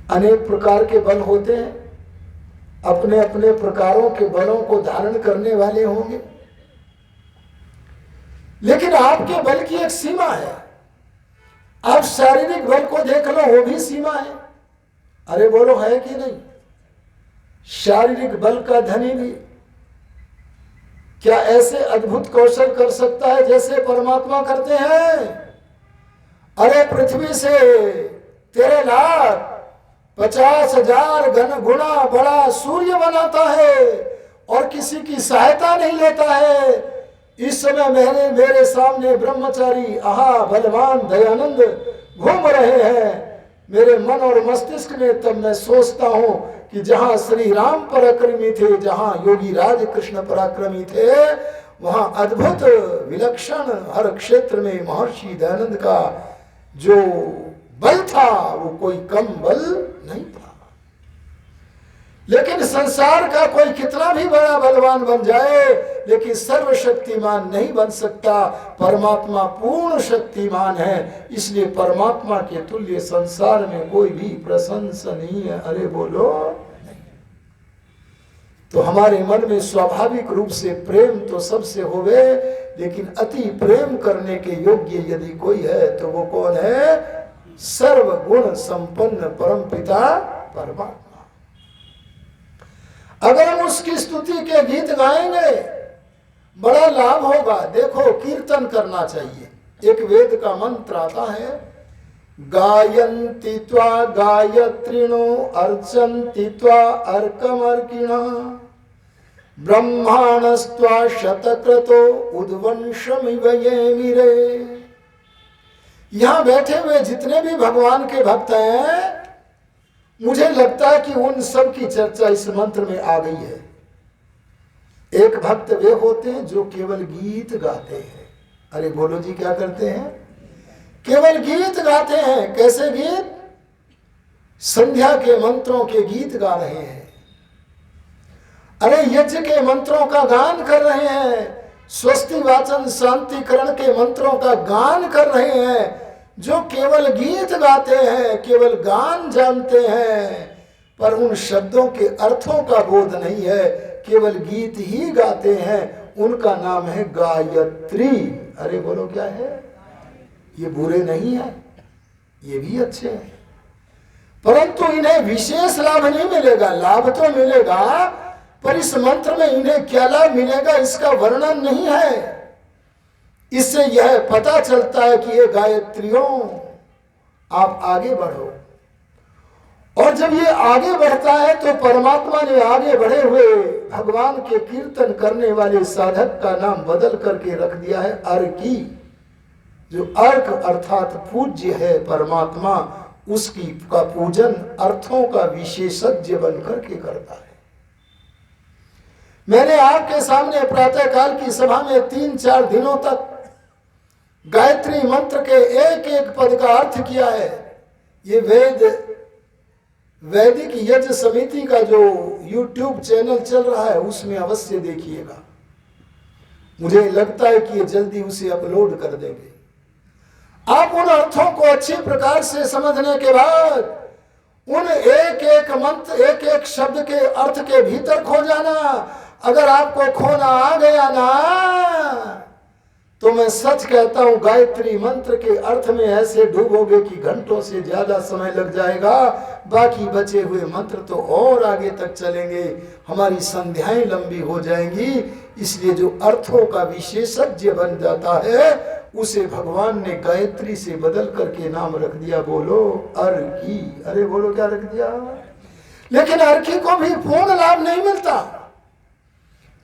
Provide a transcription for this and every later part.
अनेक प्रकार के बल होते हैं, अपने अपने प्रकारों के बलों को धारण करने वाले होंगे, लेकिन आपके बल की एक सीमा है। आप शारीरिक बल को देख लो, वो भी सीमा है। अरे बोलो, है कि नहीं? शारीरिक बल का धनी भी क्या ऐसे अद्भुत कौशल कर सकता है जैसे परमात्मा करते हैं? अरे पृथ्वी से 13,50,000 घन गुना बड़ा सूर्य बनाता है और किसी की सहायता नहीं लेता है। इस समय मेरे सामने ब्रह्मचारी आहा बलवान दयानंद घूम रहे हैं मेरे मन और मस्तिष्क में। तब मैं सोचता हूं कि जहां श्री राम पराक्रमी थे, जहां योगी राज कृष्ण पराक्रमी थे, वहां अद्भुत विलक्षण हर क्षेत्र में महर्षि दयानंद का जो बल था वो कोई कम बल नहीं था। लेकिन संसार का कोई कितना भी बड़ा बलवान बन जाए, लेकिन सर्वशक्तिमान नहीं बन सकता। परमात्मा पूर्ण शक्तिमान है, इसलिए परमात्मा के तुल्य संसार में कोई भी प्रशंसनीय अरे बोलो नहीं। तो हमारे मन में स्वाभाविक रूप से प्रेम तो सबसे होवे, लेकिन अति प्रेम करने के योग्य यदि कोई है तो वो कौन है? सर्वगुण संपन्न परमपिता परमात्मा। अगर हम उसकी स्तुति के गीत गाएंगे बड़ा लाभ होगा। देखो, कीर्तन करना चाहिए। एक वेद का मंत्र आता है, गायन्ति त्वा गायत्रिणो अर्चन्ति त्वा अर्कमर्किणः ब्रह्माणस्त्वा शतक्रतो उद्वंशमिव ये मिरे। यहां बैठे हुए जितने भी भगवान के भक्त हैं, मुझे लगता है कि उन सब की चर्चा इस मंत्र में आ गई है। एक भक्त वे होते हैं जो केवल गीत गाते हैं। अरे बोलो जी, क्या करते हैं? केवल गीत गाते हैं। कैसे गीत? संध्या के मंत्रों के गीत गा रहे हैं, अरे यज्ञ के मंत्रों का गान कर रहे हैं, स्वस्ति वाचन शांतिकरण के मंत्रों का गान कर रहे हैं। जो केवल गीत गाते हैं, केवल गान जानते हैं, पर उन शब्दों के अर्थों का बोध नहीं है, केवल गीत ही गाते हैं, उनका नाम है गायत्री। अरे बोलो, क्या है? ये बुरे नहीं है, ये भी अच्छे हैं, परंतु इन्हें विशेष लाभ नहीं मिलेगा। लाभ तो मिलेगा, पर इस मंत्र में इन्हें क्या लाभ मिलेगा इसका वर्णन नहीं है। इससे यह पता चलता है कि ये गायत्रियों, आप आगे बढ़ो। और जब ये आगे बढ़ता है तो परमात्मा ने आगे बढ़े हुए भगवान के कीर्तन करने वाले साधक का नाम बदल करके रख दिया है अर्की। जो अर्क अर्थात पूज्य है परमात्मा, उसकी का पूजन अर्थों का विशेषज्ञ बन करके करता है। मैंने आपके सामने प्रातःकाल की सभा में 3-4 दिनों तक गायत्री मंत्र के एक एक पद का अर्थ किया है। ये वैदिक यज्ञ समिति का जो YouTube चैनल चल रहा है उसमें अवश्य देखिएगा। मुझे लगता है कि ये जल्दी उसे अपलोड कर देंगे। आप उन अर्थों को अच्छी प्रकार से समझने के बाद उन एक एक मंत्र, एक एक शब्द के अर्थ के भीतर खो जाना। अगर आपको खोना आ गया ना, तो मैं सच कहता हूं गायत्री मंत्र के अर्थ में ऐसे डूबोगे कि घंटों से ज्यादा समय लग जाएगा। बाकी बचे हुए मंत्र तो और आगे तक चलेंगे, हमारी संध्याएं लंबी हो जाएंगी। इसलिए जो अर्थों का विशेषज्ञ बन जाता है उसे भगवान ने गायत्री से बदल करके नाम रख दिया, बोलो अर्की। अरे बोलो, क्या रख दिया? लेकिन अर्की को भी पूर्ण लाभ नहीं मिलता,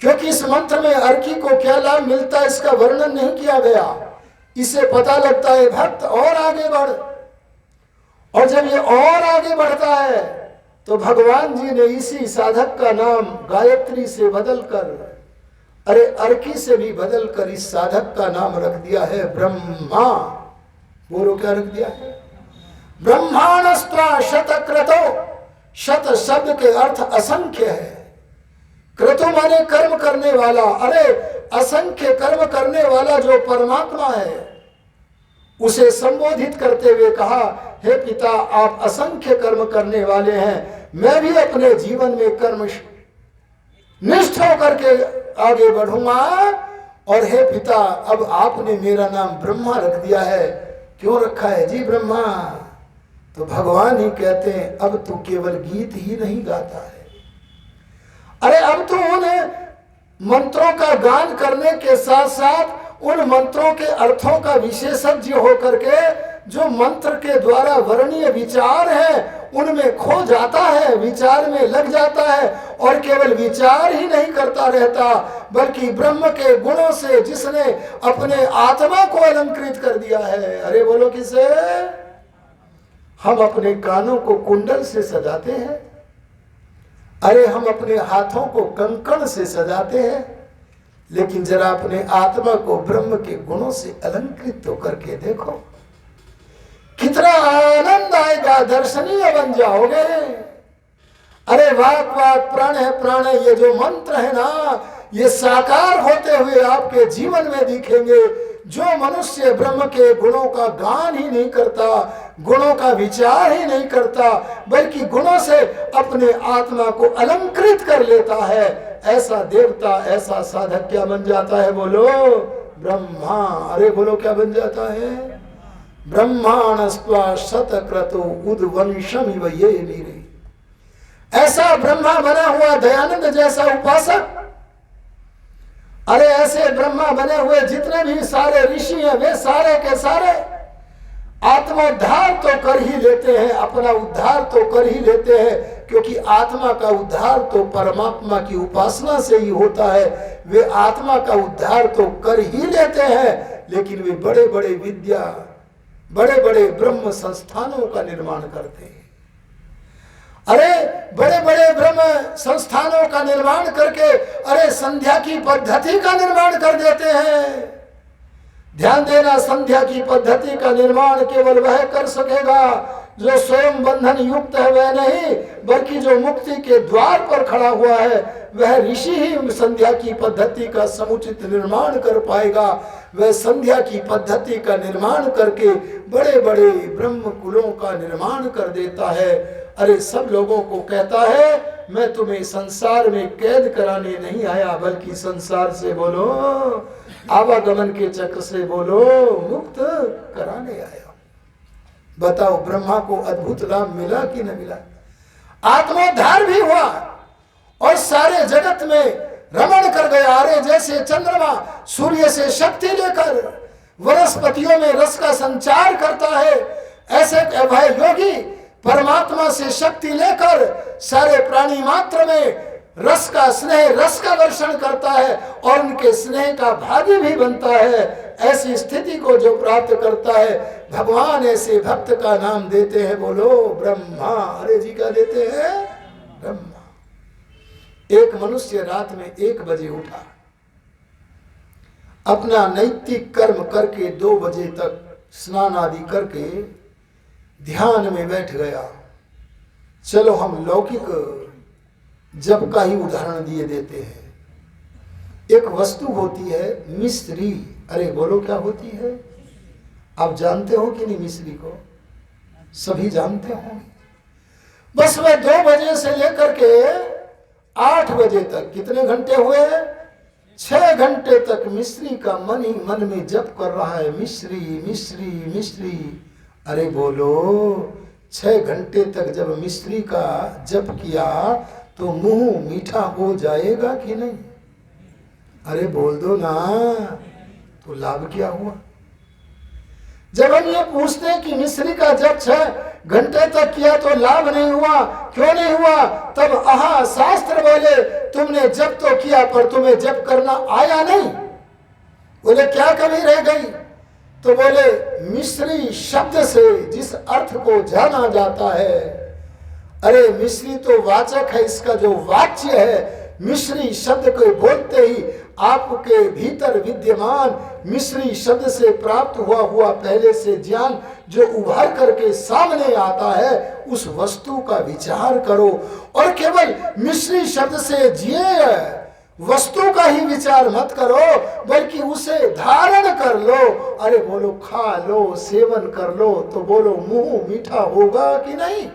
क्योंकि इस मंत्र में अर्की को क्या लाभ मिलता है इसका वर्णन नहीं किया गया। इससे पता लगता है भक्त और आगे बढ़, और जब ये और आगे बढ़ता है तो भगवान जी ने इसी साधक का नाम गायत्री से बदलकर, अरे अर्की से भी बदलकर इस साधक का नाम रख दिया है ब्रह्मा। बोलो, क्या रख दिया है? ब्रह्माणस्त्वा शतक्रतो। शत शब्द के अर्थ असंख्य है, क्रतु माने कर्म करने वाला। अरे असंख्य कर्म करने वाला जो परमात्मा है उसे संबोधित करते हुए कहा, हे पिता आप असंख्य कर्म करने वाले हैं, मैं भी अपने जीवन में कर्म निष्ठ होकर के आगे बढ़ूंगा। और हे पिता अब आपने मेरा नाम ब्रह्मा रख दिया है, क्यों रखा है जी ब्रह्मा? तो भगवान ही कहते हैं अब तू केवल गीत ही नहीं गाता है, अरे अब तू उन मंत्रों का गान करने के साथ साथ उन मंत्रों के अर्थों का विशेषज्ञ होकर के जो मंत्र के द्वारा वर्णीय विचार है उनमें खो जाता है, विचार में लग जाता है और केवल विचार ही नहीं करता रहता बल्कि ब्रह्म के गुणों से जिसने अपने आत्मा को अलंकृत कर दिया है। अरे बोलो किसे? हम अपने कानों को कुंडल से सजाते हैं, अरे हम अपने हाथों को कंकण से सजाते हैं, लेकिन जरा अपने आत्मा को ब्रह्म के गुणों से अलंकृत तो करके देखो, कितना आनंद आएगा, दर्शनीय बन जाओगे। अरे वाक वाक प्राण है प्राण है, ये जो मंत्र है ना ये साकार होते हुए आपके जीवन में दिखेंगे। जो मनुष्य ब्रह्म के गुणों का गान ही नहीं करता, गुणों का विचार ही नहीं करता, बल्कि गुणों से अपने आत्मा को अलंकृत कर लेता है, ऐसा देवता ऐसा साधक क्या बन जाता है? बोलो ब्रह्मा। अरे बोलो क्या बन जाता है? ब्रह्माणस्त्वा शतक्रतु उद्वंशमिव ये वीरे। ऐसा ब्रह्मा बना हुआ दयानंद जैसा उपासक, अरे ऐसे ब्रह्मा बने हुए जितने भी सारे ऋषि हैं वे सारे के सारे आत्मोद्धार तो कर ही लेते हैं, अपना उद्धार तो कर ही लेते हैं, क्योंकि आत्मा का उद्धार तो परमात्मा की उपासना से ही होता है। वे आत्मा का उद्धार तो कर ही लेते हैं, लेकिन वे बड़े बड़े विद्या बड़े बड़े ब्रह्म संस्थानों का निर्माण करते हैं। अरे बड़े बड़े ब्रह्म संस्थानों का निर्माण करके अरे संध्या की पद्धति का निर्माण कर देते हैं। ध्यान देना, संध्या की पद्धति का निर्माण केवल वह कर सकेगा जो स्वयं बंधन युक्त है, वह नहीं, बल्कि जो मुक्ति के द्वार पर खड़ा हुआ है वह ऋषि ही संध्या की पद्धति का समुचित निर्माण कर पाएगा। वह संध्या की पद्धति का निर्माण करके बड़े बड़े ब्रह्म कुलों का निर्माण कर देता है। अरे सब लोगों को कहता है मैं तुम्हें संसार में कैद कराने नहीं आया, बल्कि संसार से बोलो आवागमन के चक्र से बोलो मुक्त कराने आया। बताओ ब्रह्मा को अद्भुत लाभ मिला कि न मिला? आत्मोद्धार भी हुआ और सारे जगत में रमण कर गया। अरे जैसे चंद्रमा सूर्य से शक्ति लेकर वनस्पतियों में रस का संचार करता है, ऐसे वह योगी परमात्मा से शक्ति लेकर सारे प्राणी मात्र में रस का स्नेह रस का वर्षण करता है और उनके स्नेह का भागी भी बनता है। ऐसी स्थिति को जो प्राप्त करता है भगवान ऐसे भक्त का नाम देते हैं, बोलो ब्रह्मा। अरे जी क्या देते हैं? ब्रह्मा। एक मनुष्य रात में 1 बजे उठा, अपना नैतिक कर्म करके 2 बजे तक स्नान आदि करके ध्यान में बैठ गया। चलो हम लौकिक जप का ही उदाहरण दिए देते हैं। एक वस्तु होती है मिश्री। अरे बोलो क्या होती है? आप जानते हो कि नहीं मिश्री को? सभी जानते हो। बस वह 2 बजे से लेकर के 8 बजे तक कितने घंटे हुए? 6 घंटे तक मिश्री का मन ही मन में जप कर रहा है, मिश्री मिश्री मिश्री। अरे बोलो 6 घंटे तक जब मिश्री का जप किया तो मुंह मीठा हो जाएगा कि नहीं? अरे बोल दो ना, तो लाभ क्या हुआ? जब हम ये पूछते हैं कि मिश्री का जप 6 घंटे तक किया तो लाभ नहीं हुआ, क्यों नहीं हुआ? तब आहा शास्त्र बोले तुमने जप तो किया पर तुम्हें जप करना आया नहीं। बोले क्या कमी रह गई? तो बोले मिश्री शब्द से जिस अर्थ को जाना जाता है, अरे मिश्री तो वाचक है, इसका जो वाच्य है मिश्री शब्द को बोलते ही आपके भीतर विद्यमान मिश्री शब्द से प्राप्त हुआ पहले से ज्ञान जो उभर करके सामने आता है उस वस्तु का विचार करो और केवल मिश्री शब्द से जिए वस्तु का ही विचार मत करो, बल्कि उसे धारण कर लो। अरे बोलो खा लो, सेवन कर लो, तो बोलो मुंह मीठा होगा कि नहीं?